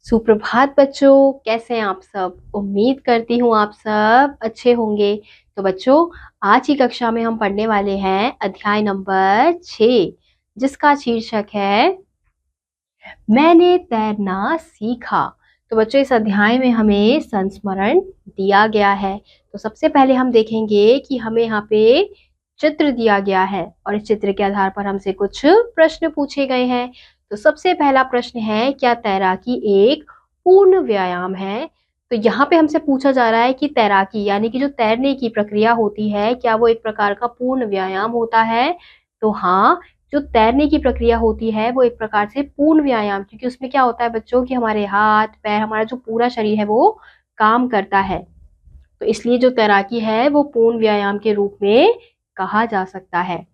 सुप्रभात बच्चों, कैसे हैं आप सब। उम्मीद करती हूँ आप सब अच्छे होंगे। तो बच्चों, आज की कक्षा में हम पढ़ने वाले हैं अध्याय नंबर 6, जिसका शीर्षक है मैंने तैरना सीखा। तो बच्चों, इस अध्याय में हमें संस्मरण दिया गया है। तो सबसे पहले हम देखेंगे कि हमें यहाँ पे चित्र दिया गया है और इस चित्र के आधार पर हमसे कुछ प्रश्न पूछे गए हैं। तो सबसे पहला प्रश्न है, क्या तैराकी एक पूर्ण व्यायाम है। तो यहाँ पे हमसे पूछा जा रहा है कि तैराकी यानी कि जो तैरने की प्रक्रिया होती है, क्या वो एक प्रकार का पूर्ण व्यायाम होता है। तो हाँ, जो तैरने की प्रक्रिया होती है वो एक प्रकार से पूर्ण व्यायाम, क्योंकि उसमें क्या होता है बच्चों कि हमारे हाथ पैर, हमारा जो पूरा शरीर है वो काम करता है। तो इसलिए जो तैराकी है वो पूर्ण व्यायाम के रूप में कहा जा सकता है।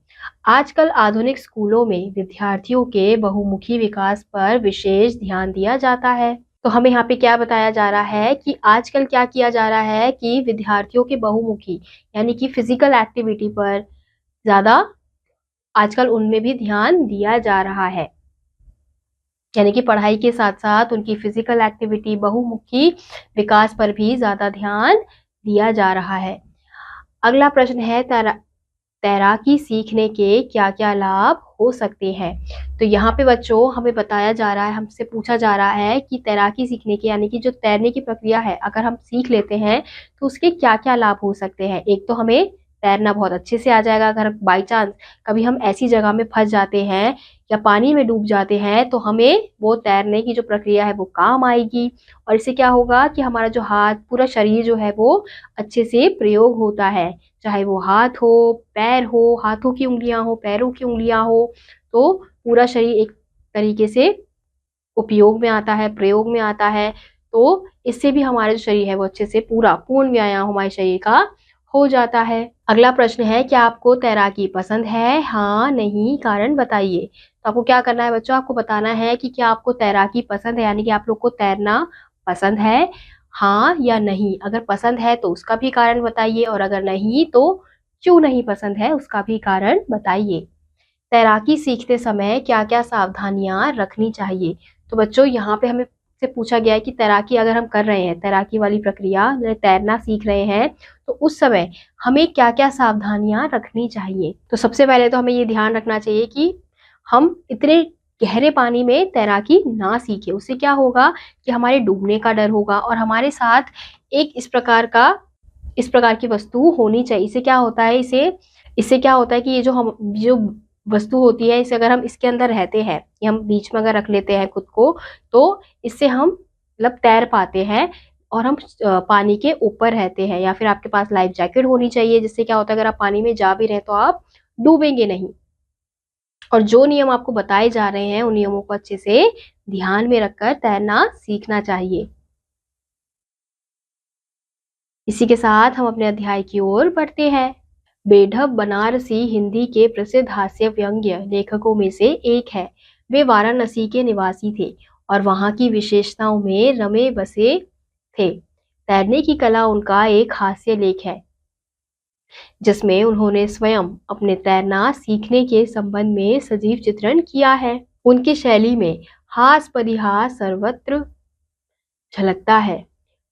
आजकल आधुनिक स्कूलों में विद्यार्थियों के बहुमुखी विकास पर विशेष ध्यान दिया जाता है। तो हमें यहाँ पे क्या बताया जा रहा है कि आजकल क्या किया जा रहा है कि विद्यार्थियों के बहुमुखी यानी कि फिजिकल एक्टिविटी पर ज्यादा आजकल उनमें भी ध्यान दिया जा रहा है। यानी कि पढ़ाई के साथ साथ उनकी फिजिकल एक्टिविटी, बहुमुखी विकास पर भी ज्यादा ध्यान दिया जा रहा है। अगला प्रश्न है, तैराकी सीखने के क्या क्या लाभ हो सकते हैं। तो यहाँ पे बच्चों हमें बताया जा रहा है, हमसे पूछा जा रहा है कि तैराकी सीखने के यानी कि जो तैरने की प्रक्रिया है, अगर हम सीख लेते हैं तो उसके क्या क्या लाभ हो सकते हैं। एक तो हमें तैरना बहुत अच्छे से आ जाएगा। अगर बाई चांस कभी हम ऐसी जगह में फंस जाते हैं या पानी में डूब जाते हैं तो हमें वो तैरने की जो प्रक्रिया है वो काम आएगी। और इससे क्या होगा कि हमारा जो हाथ, पूरा शरीर जो है वो अच्छे से प्रयोग होता है। चाहे वो हाथ हो, पैर हो, हाथों की उंगलियां हो, पैरों की उंगलियां हो, तो पूरा शरीर एक तरीके से उपयोग में आता है, प्रयोग में आता है। तो इससे भी हमारा जो शरीर है वो अच्छे से पूरा पूर्ण व्यायाम हमारे शरीर का हो जाता है। अगला प्रश्न है, क्या आपको तैराकी पसंद है। हाँ, नहीं, कारण बताइए। तो आपको क्या करना है बच्चों, आपको बताना है कि क्या आपको तैराकी पसंद है, यानी कि आप लोग को तैरना पसंद है, हाँ या नहीं। अगर पसंद है तो उसका भी कारण बताइए, और अगर नहीं तो क्यों नहीं पसंद है उसका भी कारण बताइए। तैराकी सीखते समय क्या क्या सावधानियां रखनी चाहिए। तो बच्चों यहाँ पे हमें से पूछा गया है कि तैराकी अगर हम कर रहे हैं, तैराकी वाली प्रक्रिया तैरना सीख रहे हैं, तो उस समय हमें क्या क्या सावधानियां रखनी चाहिए। तो सबसे पहले तो हमें ये ध्यान रखना चाहिए कि हम इतने गहरे पानी में तैराकी ना सीखें। उससे क्या होगा कि हमारे डूबने का डर होगा, और हमारे साथ एक इस प्रकार की वस्तु होनी चाहिए। इससे क्या होता है, इससे क्या होता है कि ये जो वस्तु होती है, इसे अगर हम इसके अंदर रहते हैं या हम बीच में अगर रख लेते हैं खुद को, तो इससे हम मतलब तैर पाते हैं और हम पानी के ऊपर रहते हैं। या फिर आपके पास लाइफ जैकेट होनी चाहिए, जिससे क्या होता है अगर आप पानी में जा भी रहे तो आप डूबेंगे नहीं। और जो नियम आपको बताए जा रहे हैं उन नियमों को अच्छे से ध्यान में रखकर तैरना सीखना चाहिए। इसी के साथ हम अपने अध्याय की ओर बढ़ते हैं। बेढब बनारसी हिंदी के प्रसिद्ध हास्य व्यंग्य लेखकों में से एक है। वे वाराणसी के निवासी थे और वहां की विशेषताओं में रमे बसे थे। तैरने की कला उनका एक हास्य लेख है, जिसमें उन्होंने स्वयं अपने तैरना सीखने के संबंध में सजीव चित्रण किया है। उनकी शैली में हास परिहास सर्वत्र झलकता है।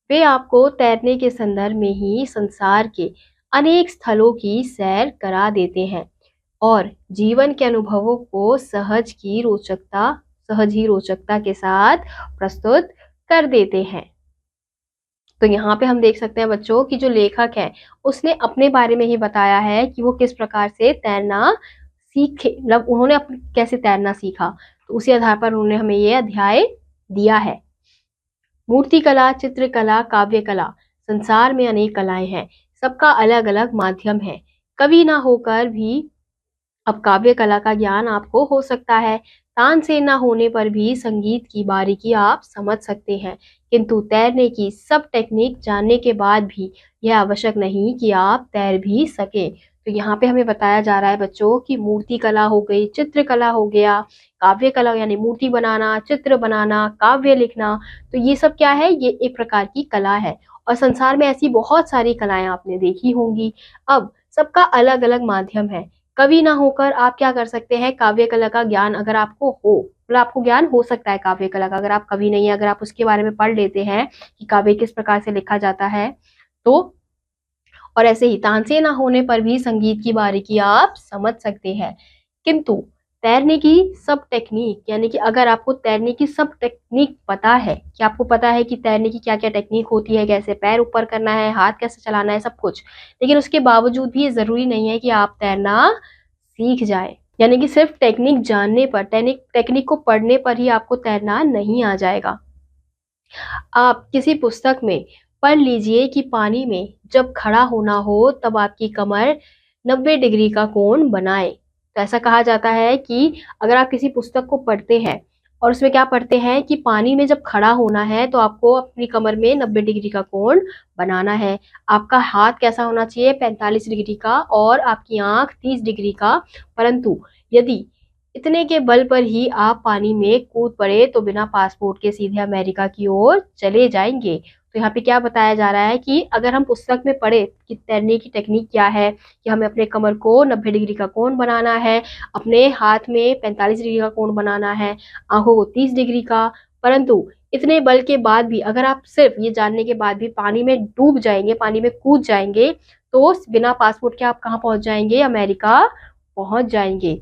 वे आपको तैरने के संदर्भ में ही संसार के अनेक स्थलों की सैर करा देते हैं और जीवन के अनुभवों को सहज ही रोचकता के साथ प्रस्तुत कर देते हैं। तो यहाँ पे हम देख सकते हैं बच्चों कि जो लेखक है उसने अपने बारे में ही बताया है कि वो किस प्रकार से तैरना सीखे, मतलब उन्होंने कैसे तैरना सीखा। तो उसी आधार पर उन्होंने हमें ये अध्याय दिया है। मूर्तिकला, चित्रकला, काव्य कला, संसार में अनेक कलाएं हैं, सबका अलग अलग माध्यम है। कवि ना होकर भी अब काव्य कला का ज्ञान आपको हो सकता है। तानसेन ना होने पर भी संगीत की बारीकी आप समझ सकते हैं, किंतु तैरने की सब टेक्निक जानने के बाद भी यह आवश्यक नहीं कि आप तैर भी सके। तो यहाँ पे हमें बताया जा रहा है बच्चों कि मूर्ति कला हो गई, चित्र कला हो गया, काव्य कला यानी मूर्ति बनाना, चित्र बनाना, काव्य लिखना, तो ये सब क्या है, ये एक प्रकार की कला है। और संसार में ऐसी बहुत सारी कलाएं आपने देखी होंगी। अब सबका अलग अलग माध्यम है। कवि ना होकर आप क्या कर सकते हैं, काव्य कला का ज्ञान अगर आपको हो मतलब आपको ज्ञान हो सकता है काव्य कला का। अगर आप कवि नहीं है, अगर आप उसके बारे में पढ़ लेते हैं कि काव्य किस प्रकार से लिखा जाता है तो, और ऐसे ही तानसेन ना होने पर भी संगीत की बारीकी आप समझ सकते हैं। किंतु तैरने की सब टेक्निक, यानी कि अगर आपको तैरने की सब टेक्निक पता है, कि आपको पता है कि तैरने की क्या क्या टेक्निक होती है, कैसे पैर ऊपर करना है, हाथ कैसे चलाना है, सब कुछ, लेकिन उसके बावजूद भी ये जरूरी नहीं है कि आप तैरना सीख जाए। यानी कि सिर्फ टेक्निक जानने पर, टेक्निक को पढ़ने पर ही आपको तैरना नहीं आ जाएगा। आप किसी पुस्तक में पढ़ लीजिए कि पानी में जब खड़ा होना हो तब आपकी कमर 90 डिग्री का कोण बनाए। तो ऐसा कहा जाता है कि अगर आप किसी पुस्तक को पढ़ते हैं और उसमें क्या पढ़ते हैं कि पानी में जब खड़ा होना है तो आपको अपनी कमर में 90 डिग्री का कोण बनाना है। आपका हाथ कैसा होना चाहिए? 45 डिग्री का, और आपकी आंख 30 डिग्री का। परंतु यदि इतने के बल पर ही आप पानी में कूद पड़े तो बिना पासपोर्ट के सीधे अमेरिका की ओर चले जाएंगे। तो यहाँ पे क्या बताया जा रहा है कि अगर हम पुस्तक में पढ़े कि तैरने की टेक्निक क्या है, कि हमें अपने कमर को 90 डिग्री का कोण बनाना है, अपने हाथ में 45 डिग्री का कोण बनाना है, आंखों को 30 डिग्री का, परंतु इतने बल के बाद भी अगर आप सिर्फ ये जानने के बाद भी पानी में डूब जाएंगे, पानी में कूद जाएंगे, तो बिना पासपोर्ट के आप कहाँ पहुंच जाएंगे? अमेरिका पहुंच जाएंगे।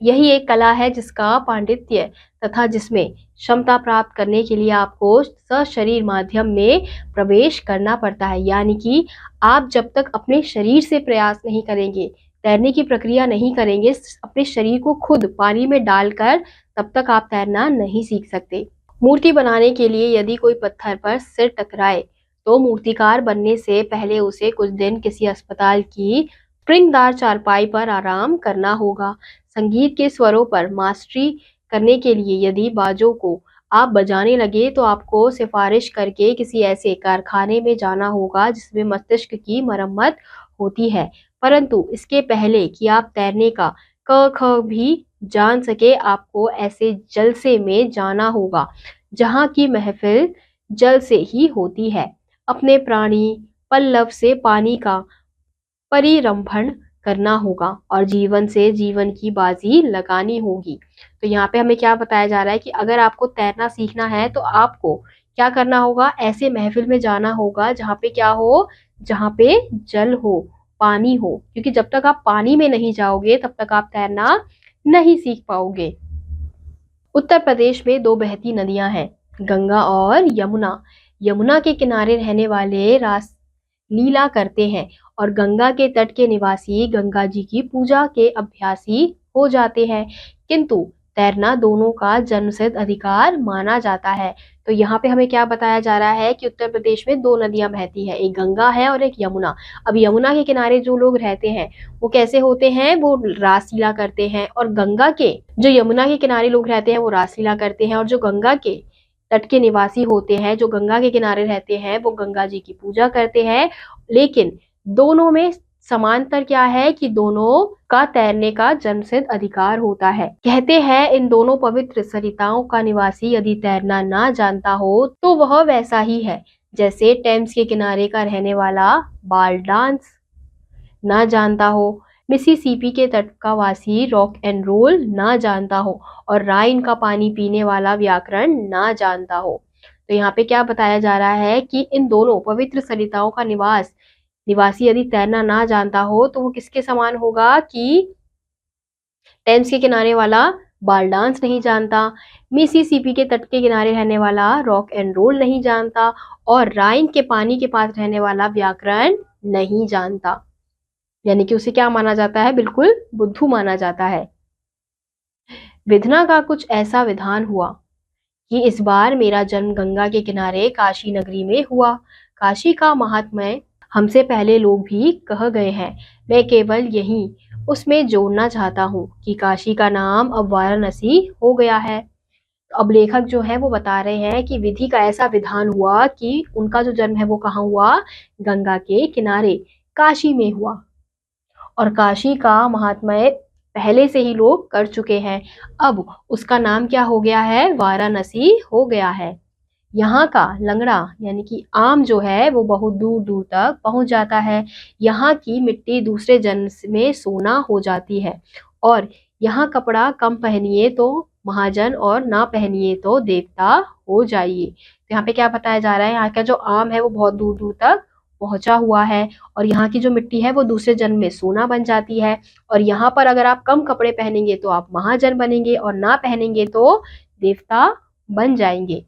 यही एक कला है जिसका पांडित्य तथा जिसमें क्षमता प्राप्त करने के लिए आपको सशरीर माध्यम में प्रवेश करना पड़ता है। यानी कि आप जब तक अपने शरीर से प्रयास नहीं करेंगे, तैरने की प्रक्रिया नहीं करेंगे, अपने शरीर को खुद पानी में डालकर, तब तक आप तैरना नहीं सीख सकते। मूर्ति बनाने के लिए यदि कोई पत्थर पर सिर टकराए तो मूर्तिकार बनने से पहले उसे कुछ दिन किसी अस्पताल की स्प्रिंगदार चारपाई पर आराम करना होगा। संगीत के स्वरों पर मास्टरी करने के लिए यदि बाजों को आप बजाने लगे तो आपको सिफारिश करके किसी ऐसे कारखाने में जाना होगा जिसमें मस्तिष्क की मरम्मत होती है। परंतु इसके पहले कि आप तैरने का क ख भी जान सके, आपको ऐसे जलसे में जाना होगा जहाँ की महफिल जल से ही होती है। अपने प्राणी पल्लव से पानी का परिरंभण करना होगा और जीवन से जीवन की बाजी लगानी होगी। तो यहाँ पे हमें क्या बताया जा रहा है कि अगर आपको तैरना सीखना है तो आपको क्या करना होगा? ऐसे महफिल में जाना होगा जहाँ पे क्या हो? जहाँ पे जल हो, पानी हो, क्योंकि जब तक आप पानी में नहीं जाओगे तब तक आप तैरना नहीं सीख पाओगे। उत्तर प्रदेश में दो बहती नदियां हैं, गंगा और यमुना। यमुना के किनारे रहने वाले रास लीला करते हैं और गंगा के तट के निवासी गंगा जी की पूजा के अभ्यासी हो जाते हैं। किंतु तैरना दोनों का जन्मसिद्ध अधिकार माना जाता है। तो यहाँ पे हमें क्या बताया जा रहा है कि उत्तर प्रदेश में दो नदियां बहती है, एक गंगा है और एक यमुना। अब यमुना के किनारे जो लोग रहते हैं वो कैसे होते हैं? वो रासलीला करते हैं, और गंगा के जो यमुना के किनारे लोग रहते हैं वो रासलीला करते हैं, और जो गंगा के तट के निवासी होते हैं, जो गंगा के किनारे रहते हैं, वो गंगा जी की पूजा करते हैं। लेकिन दोनों में समांतर क्या है कि दोनों का तैरने का जन्मसिद्ध अधिकार होता है। कहते हैं इन दोनों पवित्र सरिताओं का निवासी यदि तैरना ना जानता हो तो वह वैसा ही है जैसे टेम्स के किनारे का रहने वाला बाल डांस ना जानता हो, मिसिसिपी के तट का वासी रॉक एंड रोल ना जानता हो, और राइन का पानी पीने वाला व्याकरण ना जानता हो। तो यहाँ पे क्या बताया जा रहा है कि इन दोनों पवित्र सरिताओं का निवासी यदि तैरना ना जानता हो तो वो किसके समान होगा कि टेम्स के किनारे वाला बाल डांस नहीं जानता, मिसिसिपी के तट के किनारे रहने वाला रॉक एंड रोल नहीं जानता, और राइन के पानी के पास रहने वाला व्याकरण नहीं जानता। यानी कि उसे क्या माना जाता है? बिल्कुल बुद्धू माना जाता है। विधना का कुछ ऐसा विधान हुआ कि इस बार मेरा जन्म गंगा के किनारे काशी नगरी में हुआ। काशी का महात्म्य हमसे पहले लोग भी कह गए हैं, मैं केवल यही उसमें जोड़ना चाहता हूँ कि काशी का नाम अब वाराणसी हो गया है। अब लेखक जो है वो बता रहे हैं कि विधि का ऐसा विधान हुआ कि उनका जो जन्म है वो कहाँ हुआ? गंगा के किनारे काशी में हुआ, और काशी का महात्म्य पहले से ही लोग कर चुके हैं। अब उसका नाम क्या हो गया है? वाराणसी हो गया है। यहाँ का लंगड़ा यानी कि आम जो है वो बहुत दूर दूर तक पहुंच जाता है। यहाँ की मिट्टी दूसरे जन्म में सोना हो जाती है, और यहाँ कपड़ा कम पहनिए तो महाजन और ना पहनिए तो देवता हो जाइए। तो यहाँ पे क्या बताया जा रहा है, यहाँ का जो आम है वो बहुत दूर दूर तक पहुंचा हुआ है और यहाँ की जो मिट्टी है वो दूसरे जन्म में सोना बन जाती है। और यहाँ पर अगर आप कम कपड़े पहनेंगे तो आप महाजन बनेंगे और ना पहनेंगे तो देवता बन जाएंगे।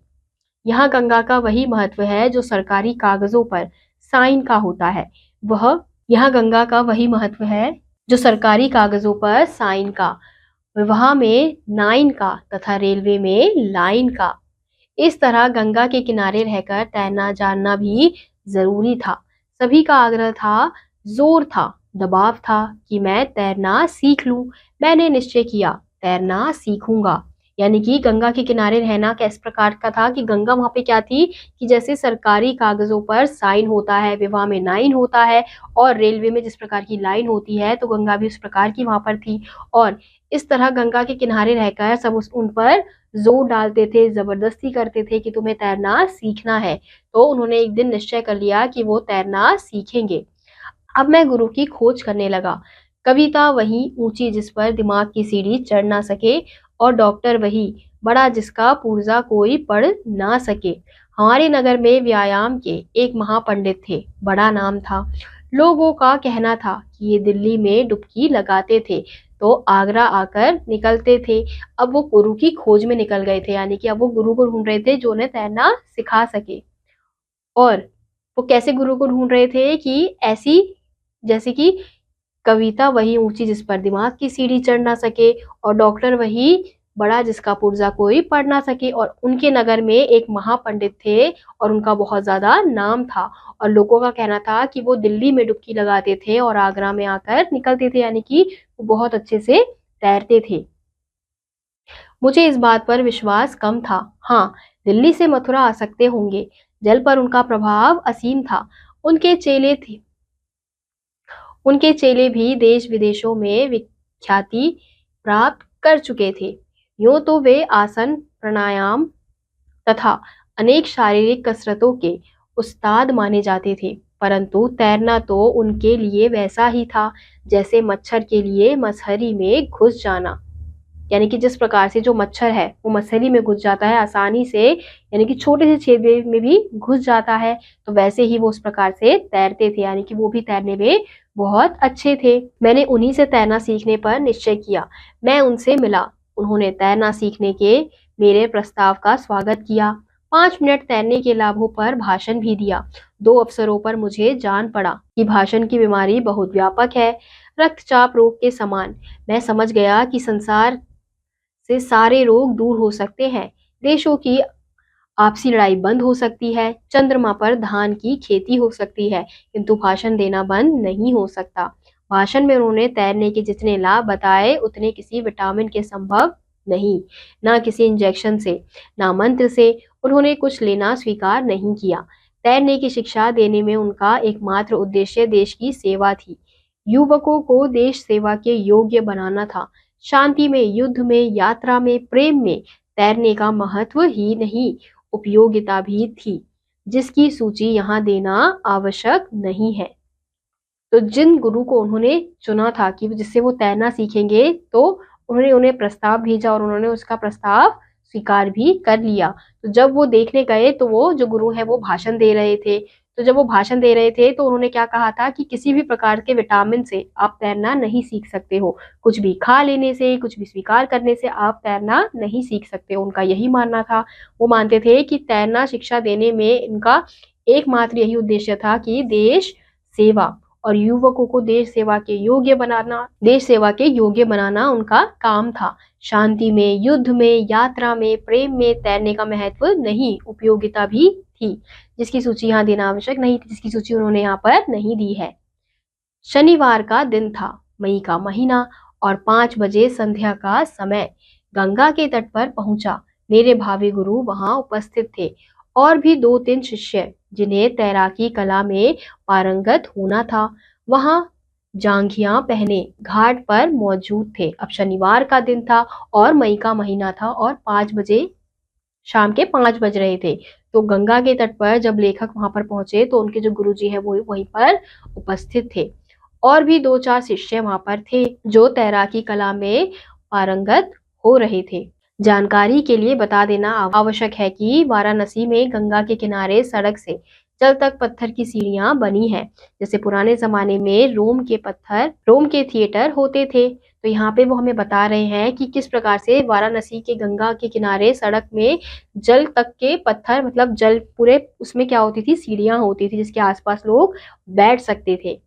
यहाँ गंगा का वही महत्व है जो सरकारी कागजों पर साइन का होता है। वह यहाँ गंगा का वही महत्व है जो सरकारी कागजों पर साइन का, विवाह में नाइन का तथा रेलवे में लाइन का। इस तरह गंगा के किनारे रहकर तैरना जानना भी जरूरी था। सभी का आग्रह था, जोर था, दबाव था कि मैं तैरना सीख लूं। मैंने निश्चय किया तैरना सीखूंगा। यानी कि गंगा के किनारे रहना किस प्रकार का था कि गंगा वहां पे क्या थी कि जैसे सरकारी कागजों पर साइन होता है, विवाह में नाइन होता है और रेलवे में जिस प्रकार की लाइन होती है, तो गंगा भी उस प्रकार की वहां पर थी। और इस तरह गंगा के किनारे रहकर सब उन पर जोर डालते थे, जबरदस्ती करते थे कि तुम्हें तैरना सीखना है। तो उन्होंने एक दिन निश्चय कर लिया कि वो तैरना सीखेंगे। अब मैं गुरु की खोज करने लगा। कविता वही ऊंची जिस पर दिमाग की सीढ़ी चढ़ ना सके और डॉक्टर वही बड़ा जिसका पुर्जा कोई पढ़ ना सके। हमारे नगर में व्यायाम के एक महापंडित थे, बड़ा नाम था। लोगों का कहना था कि ये दिल्ली में डुबकी लगाते थे तो आगरा आकर निकलते थे। अब वो गुरु की खोज में निकल गए थे, यानी कि अब वो गुरु को ढूंढ रहे थे जो उन्हें तैरना सिखा सके। और वो कैसे गुरु को ढूंढ रहे थे कि ऐसी जैसे कि कविता वही ऊंची जिस पर दिमाग की सीढ़ी चढ़ ना सके और डॉक्टर वही बड़ा जिसका पुर्जा कोई पढ़ ना सके। और उनके नगर में एक महापंडित थे और उनका बहुत ज्यादा नाम था और लोगों का कहना था कि वो दिल्ली में डुबकी लगाते थे और आगरा में आकर निकलते थे, यानी कि वो बहुत अच्छे से तैरते थे। मुझे इस बात पर विश्वास कम था। हाँ, दिल्ली से मथुरा आ सकते होंगे। जल पर उनका प्रभाव असीम था। उनके चेले थे उनके चेले भी देश विदेशों में विख्याति प्राप्त कर चुके थे। यूं तो वे आसन, प्राणायाम तथा अनेक शारीरिक कसरतों के उस्ताद माने जाते थे, परंतु तैरना तो उनके लिए वैसा ही था जैसे मच्छर के लिए मछली में घुस जाना। यानी कि जिस प्रकार से जो मच्छर है वो मछली में घुस जाता है आसानी से, यानी कि छोटे से छेद में भी घुस जाता है, तो वैसे ही वो उस प्रकार से तैरते थे, यानी कि वो भी तैरने में बहुत अच्छे थे। मैंने उन्हीं से तैरना सीखने पर निश्चय किया। मैं उनसे मिला। उन्होंने तैरना सीखने के मेरे प्रस्ताव का स्वागत किया। 5 मिनट तैरने के लाभों पर भाषण भी दिया। 2 अवसरों पर मुझे जान पड़ा कि भाषण की बीमारी बहुत व्यापक है, रक्तचाप रोग के समान। मैं समझ गया कि संसार से सारे रोग दूर हो सकते हैं, देशों की आपसी लड़ाई बंद हो सकती है, चंद्रमा पर धान की खेती हो सकती है, किंतु भाषण देना बंद नहीं हो सकता। भाषण में उन्होंने तैरने के जितने लाभ बताए उतने किसी विटामिन के संभव नहीं, ना किसी इंजेक्शन से, ना मंत्र से। उन्होंने कुछ लेना स्वीकार नहीं किया। तैरने की शिक्षा देने में उनका एकमात्र उद्देश्य देश की सेवा थी। युवकों को देश सेवा के योग्य बनाना था। शांति में, युद्ध में, यात्रा में, प्रेम में तैरने का महत्व ही नहीं, उपयोगिता भी थी, जिसकी सूची यहाँ देना आवश्यक नहीं है। तो जिन गुरु को उन्होंने चुना था कि जिससे वो तैरना सीखेंगे, तो उन्होंने उन्हें प्रस्ताव भेजा और उन्होंने उसका प्रस्ताव स्वीकार भी कर लिया। तो जब वो देखने गए तो वो जो गुरु है वो भाषण दे रहे थे। तो जब वो भाषण दे रहे थे तो उन्होंने क्या कहा था कि किसी भी प्रकार के विटामिन से आप तैरना नहीं सीख सकते हो, कुछ भी खा लेने से, कुछ भी स्वीकार करने से आप तैरना नहीं सीख सकते हो। उनका यही मानना था। वो मानते थे कि तैरना शिक्षा देने में इनका एकमात्र यही उद्देश्य था कि देश सेवा और युवकों को देश सेवा के योग्य बनाना उनका काम था। शांति में, युद्ध में, यात्रा में, प्रेम में तैरने का महत्व नहीं, उपयोगिता भी थी, जिसकी सूची यहाँ देना आवश्यक नहीं थी, जिसकी सूची उन्होंने यहाँ पर नहीं दी है। शनिवार का दिन था, मई का महीना और 5 बजे संध्या का समय। गंगा के तट पर पहुंचा। मेरे भावी गुरु वहां उपस्थित थे और भी 2-3 शिष्य जिन्हें तैराकी कला में पारंगत होना था, वहां जांघिया पहने घाट पर मौजूद थे। अब शनिवार का दिन था और मई का महीना था और 5 बजे, शाम के 5 बज रहे थे। तो गंगा के तट पर जब लेखक वहां पर पहुंचे तो उनके जो गुरुजी है वो वहीं पर उपस्थित थे और भी 2-4 शिष्य वहां पर थे जो तैराकी कला में पारंगत हो रहे थे। जानकारी के लिए बता देना आवश्यक है कि वाराणसी में गंगा के किनारे सड़क से जल तक पत्थर की सीढ़ियां बनी है। जैसे पुराने जमाने में रोम के थिएटर होते थे। तो यहाँ पे वो हमें बता रहे हैं कि किस प्रकार से वाराणसी के गंगा के किनारे सड़क में जल तक के पत्थर, मतलब जल पूरे उसमें क्या होती थी, सीढ़ियां होती थी जिसके आसपास लोग बैठ सकते थे।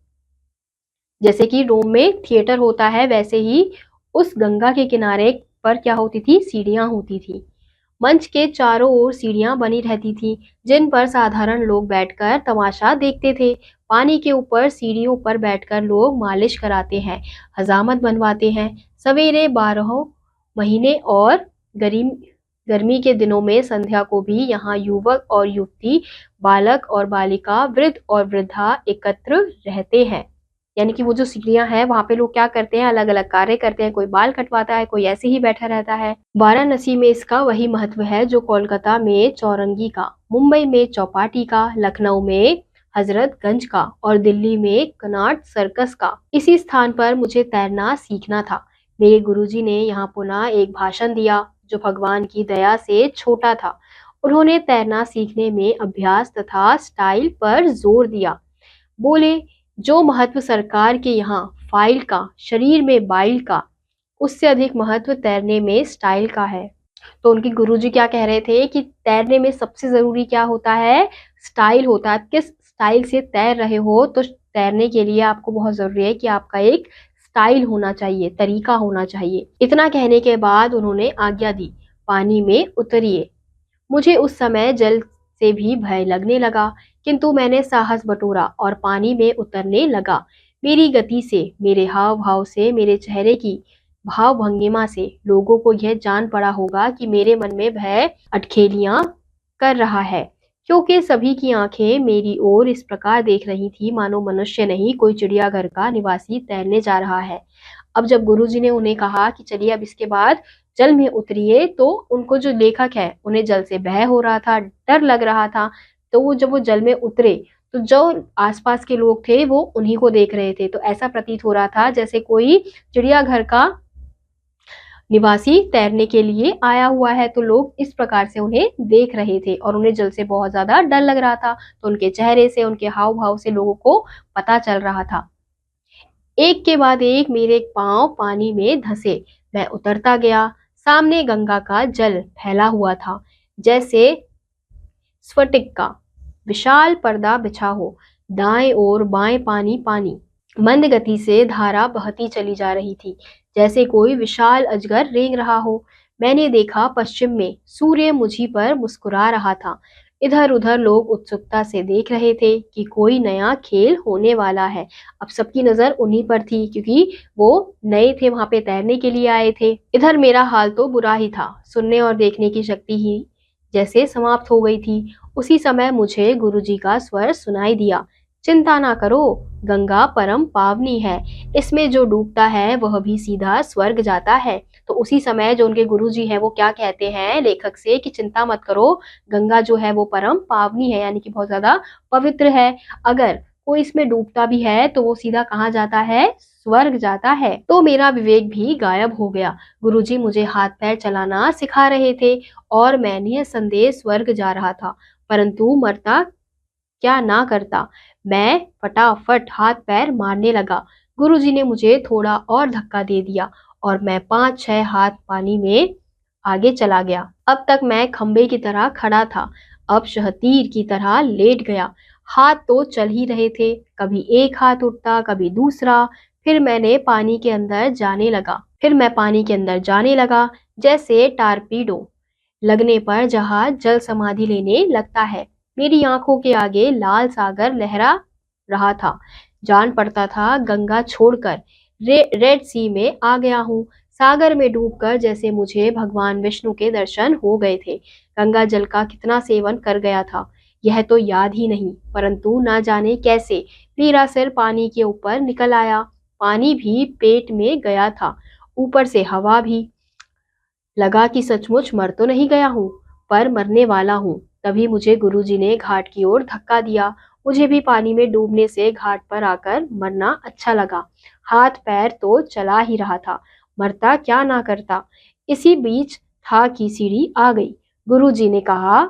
जैसे कि रोम में थिएटर होता है, वैसे ही उस गंगा के किनारे पर क्या होती थी, सीढ़ियां होती थी। मंच के चारों ओर सीढ़ियां बनी रहती थी जिन पर साधारण लोग बैठकर तमाशा देखते थे। पानी के ऊपर सीढ़ियों पर बैठकर लोग मालिश कराते हैं, हजामत बनवाते हैं। सवेरे 12 महीने और गर्मी गर्मी के दिनों में संध्या को भी यहाँ युवक और युवती, बालक और बालिका, वृद्ध और वृद्धा एकत्र रहते हैं। यानी कि वो जो सीढ़ियां हैं वहां पे लोग क्या करते हैं, अलग अलग कार्य करते हैं। कोई बाल कटवाता है, कोई ऐसे ही बैठा रहता है। वाराणसी में इसका वही महत्व है जो कोलकाता में चौरंगी का, मुंबई में चौपाटी का, लखनऊ में हजरतगंज का और दिल्ली में कनॉट सर्कस का। इसी स्थान पर मुझे तैरना सीखना था। मेरे गुरुजी ने यहाँ पुनः एक भाषण दिया जो भगवान की दया से छोटा था। उन्होंने तैरना सीखने में अभ्यास तथा स्टाइल पर जोर दिया। बोले, जो महत्व सरकार के यहाँ फाइल का, शरीर में बाइल का, उससे अधिक महत्व तैरने में स्टाइल का है। तो उनके गुरुजी क्या कह रहे थे कि तैरने में सबसे जरूरी क्या होता है, स्टाइल होता है। किस स्टाइल से तैर रहे हो, तो तैरने के लिए आपको बहुत जरूरी है कि आपका एक स्टाइल होना चाहिए, तरीका होना चाहिए। इतना कहने के बाद उन्होंने आज्ञा दी, पानी में उतरिए। मुझे उस समय जल से भी भय लगने लगा, किंतु मैंने साहस बटोरा और पानी में उतरने लगा। मेरी गति से, मेरे हाव भाव से, मेरे चेहरे की भाव भंगिमा से लोगों को यह जान पड़ा होगा कि मेरे मन में भय अटखेलियां कर रहा है, क्योंकि सभी की आंखें मेरी ओर इस प्रकार देख रही थी मानो मनुष्य नहीं, कोई चिड़ियाघर का निवासी तैरने जा रहा है। अब जब गुरुजी ने उन्हें कहा कि चलिए अब इसके बाद जल में उतरिए, तो उनको जो लेखक है उन्हें जल से भय हो रहा था, डर लग रहा था। तो वो जब वो जल में उतरे तो जो आसपास के लोग थे वो उन्हीं को देख रहे थे। तो ऐसा प्रतीत हो रहा था जैसे कोई चिड़ियाघर का निवासी तैरने के लिए आया हुआ है। तो लोग इस प्रकार से उन्हें देख रहे थे और उन्हें जल से बहुत ज्यादा डर लग रहा था। तो उनके चेहरे से, उनके हाव भाव से लोगों को पता चल रहा था। एक के बाद एक मेरे पांव पानी में धंसे। मैं उतरता गया। सामने गंगा का जल फैला हुआ था, जैसे स्फटिक का विशाल पर्दा बिछा हो। दाएं और बाएं पानी पानी। मंद गति से धारा बहती चली जा रही थी, जैसे कोई विशाल अजगर रेंग रहा हो। मैंने देखा पश्चिम में सूर्य मुझी पर मुस्कुरा रहा था। इधर उधर लोग उत्सुकता से देख रहे थे कि कोई नया खेल होने वाला है। अब सबकी नजर उन्हीं पर थी, क्योंकि वो नए थे, वहां पे तैरने के लिए आए थे। इधर मेरा हाल तो बुरा ही था। सुनने और देखने की शक्ति ही जैसे समाप्त हो गई थी। उसी समय मुझे गुरुजी का स्वर सुनाई दिया, चिंता ना करो, गंगा परम पावनी है, इसमें जो डूबता है वह भी सीधा स्वर्ग जाता है। तो उसी समय जो उनके गुरुजी हैं वो क्या कहते हैं लेखक से कि चिंता मत करो, गंगा जो है वो परम पावनी है, यानी कि बहुत ज्यादा पवित्र है। अगर कोई इसमें डूबता भी है तो वो सीधा कहाँ जाता है, स्वर्ग जाता है। तो मेरा विवेक भी गायब हो गया। गुरुजी मुझे हाथ पैर चलाना सिखा रहे थे और मैं निसंदेह स्वर्ग जा रहा था, परंतु मरता क्या ना करता। मैं फटाफट हाथ पैर मारने लगा। गुरुजी ने मुझे थोड़ा और धक्का दे दिया और मैं 5-6 हाथ पानी में आगे चला गया। अब तक मैं खंबे की तरह खड़ा था, अब शहतीर की तरह लेट गया। हाथ तो चल ही रहे थे, कभी एक हाथ उठता, कभी दूसरा। फिर मैं पानी के अंदर जाने लगा, जैसे टारपीडो लगने पर जहाज जल समाधि लेने लगता है। मेरी आंखों के आगे लाल सागर लहरा रहा था। जान पड़ता था गंगा छोड़कर रेड सी में आ गया हूँ। सागर में डूबकर जैसे मुझे भगवान विष्णु के दर्शन हो गए थे। गंगा जल का कितना सेवन कर गया था यह तो याद ही नहीं, परंतु ना जाने कैसे मेरा सिर पानी के ऊपर निकल आया। पानी भी पेट में गया था, ऊपर से हवा भी। लगा कि सचमुच मर तो नहीं गया हूँ, पर मरने वाला हूँ। तभी मुझे गुरुजी ने घाट की ओर धक्का दिया। मुझे भी पानी में डूबने से घाट पर आकर मरना अच्छा लगा। हाथ पैर तो चला ही रहा था, मरता क्या ना करता। इसी बीच था कि सीढ़ी आ गई। गुरुजी ने कहा,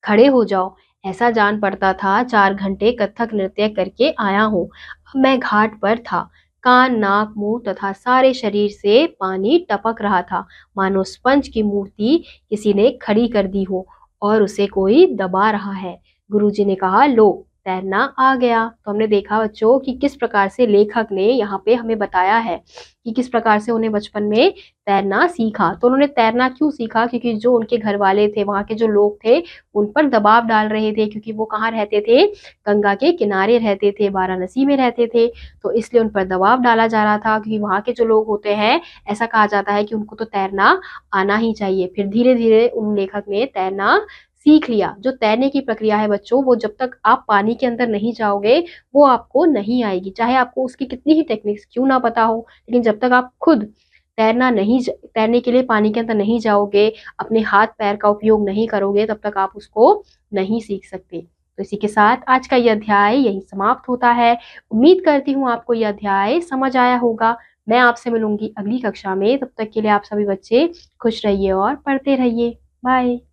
खड़े हो जाओ। ऐसा जान पड़ता था 4 घंटे कथक नृत्य करके आया हूँ। अब मैं घाट पर था। कान, नाक, मुंह तथा सारे शरीर से पानी टपक रहा था, मानो स्पंज की मूर्ति किसी ने खड़ी कर दी हो और उसे कोई दबा रहा है। गुरुजी ने कहा, लो तैरना आ गया। तो हमने देखा बच्चों कि किस प्रकार से लेखक ने यहाँ पे हमें बताया है कि किस प्रकार से उन्हें बचपन में तैरना सीखा। तो उन्होंने तैरना क्यों सीखा? क्योंकि जो उनके घर वाले थे, वहाँ के जो लोग थे, उन पर दबाव डाल रहे थे, क्योंकि वो कहाँ रहते थे? गंगा के किनारे रहते थे, वाराणसी में रहते थे। तो इसलिए उन पर दबाव डाला जा रहा था, क्योंकि वहाँ के जो लोग होते हैं, ऐसा कहा जाता है कि उनको तो तैरना आना ही चाहिए। फिर धीरे-धीरे उन लेखक ने तैरना सीख लिया। जो तैरने की प्रक्रिया है बच्चों, वो जब तक आप पानी के अंदर नहीं जाओगे, वो आपको नहीं आएगी। चाहे आपको उसकी कितनी ही टेक्निक्स क्यों ना पता हो, लेकिन जब तक आप खुद तैरने के लिए पानी के अंदर नहीं जाओगे, अपने हाथ-पैर का उपयोग नहीं करोगे, तब तक आप उसको नहीं सीख सकते। तो इसी के साथ आज का ये अध्याय यहीं समाप्त होता है। उम्मीद करती हूँ आपको ये अध्याय समझ आया होगा। मैं आपसे मिलूँगी अगली कक्षा में, तब तक के लिए आप सभी बच्चे खुश रहिए और पढ़ते रहिए। बाय।